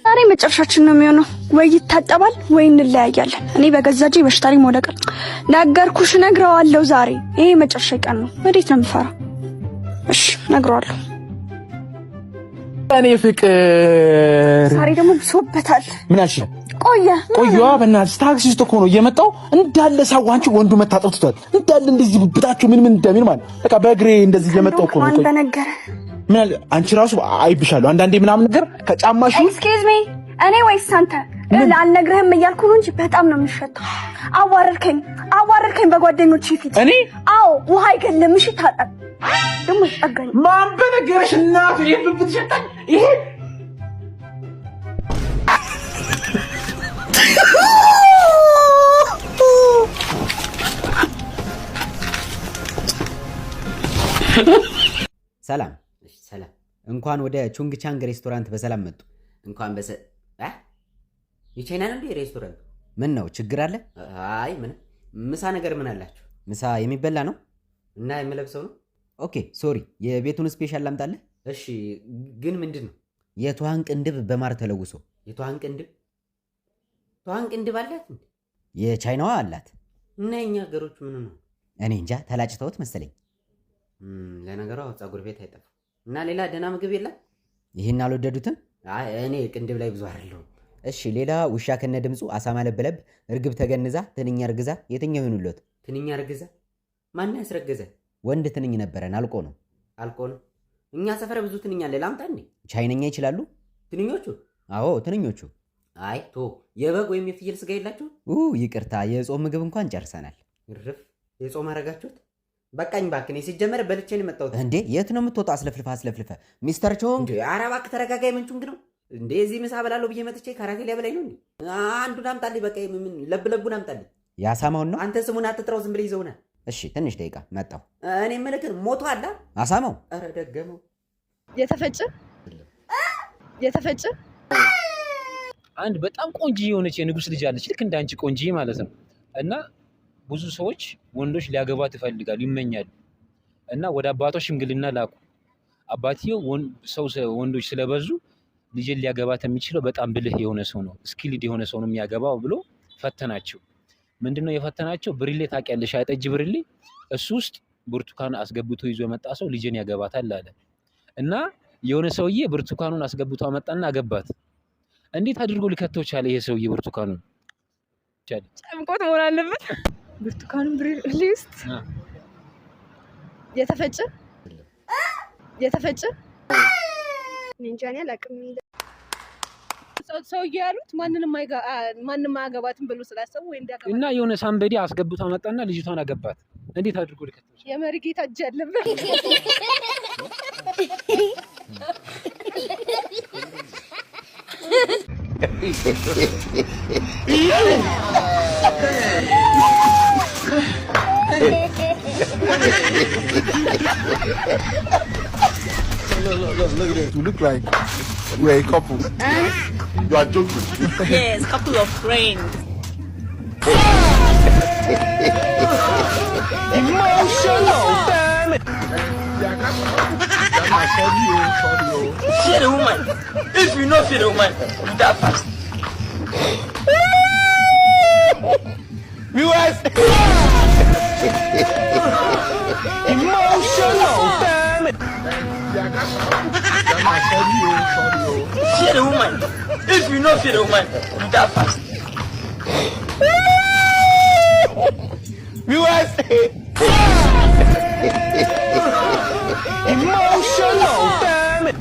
ዛሬ መጨረሻችን ነው የሚሆነው። ወይ ይታጠባል ወይ እንለያያለን። እኔ በገዛጄ በሽታሪ ሞደቀ ነገርኩሽ፣ ነግረዋለሁ። ዛሬ ይሄ መጨረሻ ቀን ነው። ወዴት ነው የምፈራው? እሺ ነግረዋለሁ። እኔ ፍቅር ዛሬ ደግሞ ብሶበታል። ምን አልሽ? ቆየዋ በእናትሽ ታክሲ ውስጥ እኮ ነው እየመጣው እንዳለ ሰው አንቺ ወንዱ መታጠብ ትቷል። እንዳለ እንደዚህ ብታችሁ ምን እንደሚል ማለት በቃ በእግሬ እንደዚህ እየመጣው እኮ ነው። ማን በነገረ ምን አለ አንቺ ራሱ አይብሻለሁ አንዳንዴ ምናምን ነገር ከጫማሽ ኤክስኪውዝ ሚ እኔ ወይስ አንተ አልነግርህም እያልኩ ነው እንጂ በጣም ነው የምሸተው። አዋረድከኝ በጓደኞቼ ፊት። እኔ አዎ ውሃ አይገለም። እሺ ታጠብ ደግሞ ይጠጋኝ። ማን በነገረሽ እናቱ ይብብት ሸጣኝ ይሄ ሰላም እንኳን ወደ ቹንግ ቻንግ ሬስቶራንት በሰላም መጡ። እንኳን የቻይና ነው እንዴ ሬስቶራንት? ምን ነው ችግር አለ? አይ ምን ምሳ ነገር ምን አላችሁ? ምሳ የሚበላ ነው እና የምለብሰው ነው። ኦኬ ሶሪ፣ የቤቱን ስፔሻል ላምጣልህ? እሺ ግን ምንድነው? የቷን ቅንድብ በማር ተለውሶ። የቷን ቅንድብ አላት እንዴ? የቻይናዋ አላት። እና የኛ ሀገሮች ምን ነው? እኔ እንጃ ተላጭተውት መሰለኝ። ለነገሩ ፀጉር ቤት አይጠፋም። እና ሌላ ደህና ምግብ የለም? ይሄን አልወደዱትም? አይ እኔ ቅንድብ ላይ ብዙ አይደለሁም። እሺ ሌላ ውሻ ከነ ድምፁ፣ አሳማ ለበለብ፣ እርግብ ተገንዛ፣ ትንኛ እርግዛ፣ የትኛው ይሁንልዎት? ትንኛ እርግዛ? ማን ያስረገዘ? ወንድ ትንኝ ነበረን አልቆ ነው። እኛ ሰፈር ብዙ ትንኛ አለ። ላምጣ እንዴ? ቻይነኛ ይችላሉ ትንኞቹ? አዎ ትንኞቹ። አይ የበግ ወይም የፍየል ስጋ የላችሁ? ይቅርታ የጾም ምግብ እንኳን ጨርሰናል። እርፍ የጾም አረጋችሁት? በቃኝ ባክኔ ሲጀመር በልቼ ነው የመጣሁት። እንዴ የት ነው የምትወጣው? አስለፍልፈ ሚስተር ቾንግ። ኧረ እባክህ ተረጋጋይ። ምን ቹንግ ነው እንዴ? እዚህ ምሳ በላለሁ ብዬ መጥቼ ካራቴ ሊያበላኝ ነው እንዴ? አንዱን አምጣልኝ። በቃ ምን ለብለቡን አምጣልኝ። ያሳማውን ነው? አንተ ስሙን አትጥራው፣ ዝም ብለህ ይዘውና። እሺ ትንሽ ደቂቃ መጣሁ። እኔ የምልህ ሞቶ አላ አሳማው? ኧረ ደገመው። የተፈጨ አንድ በጣም ቆንጆ የሆነች የንጉስ ልጅ አለች፣ ልክ እንዳንቺ ቆንጆ ማለት ነው። እና ብዙ ሰዎች ወንዶች ሊያገባት ይፈልጋሉ፣ ይመኛሉ። እና ወደ አባቷ ሽምግልና ላኩ። አባትየው ወንዶች ስለበዙ ልጅን ሊያገባት የሚችለው በጣም ብልህ የሆነ ሰው ነው፣ ስኪልድ የሆነ ሰው ነው የሚያገባው ብሎ ፈተናቸው። ምንድነው የፈተናቸው? ብርሌ ታውቂያለሽ? አይጠጅ ብርሌ፣ እሱ ውስጥ ብርቱካን አስገብቶ ይዞ የመጣ ሰው ልጅን ያገባታል አለ። እና የሆነ ሰውዬ ብርቱካኑን አስገብቶ አመጣና አገባት። እንዴት አድርጎ ሊከተው ቻለ? ይሄ ሰውዬ ብርቱካኑን ጨምቆት መሆን አለበት። ብርቱካኑን ብርሌ ውስጥ የተፈጨ እንጃ እኔ አላውቅም። ሰውዬ ያሉት ማንንም አያገባትም ብሎ ስላሰቡ ወይ እንዲያገባት እና የሆነ ሳምበዲ አስገብቶ አመጣና ልጅቷን አገባት። እንዴት አድርጎ ሊከተው ቻለ? የመርጌታ እጅ አለበት። Look at this. You look like we're a couple. You are joking. Yes, couple of friends. Emotional, damn it. Sorry. Fear the woman. If you know fear the woman, you die fast. Viewers. Emotional, damn it. Fear the woman. If you know see the woman that fast. Viewers. Emotional damage.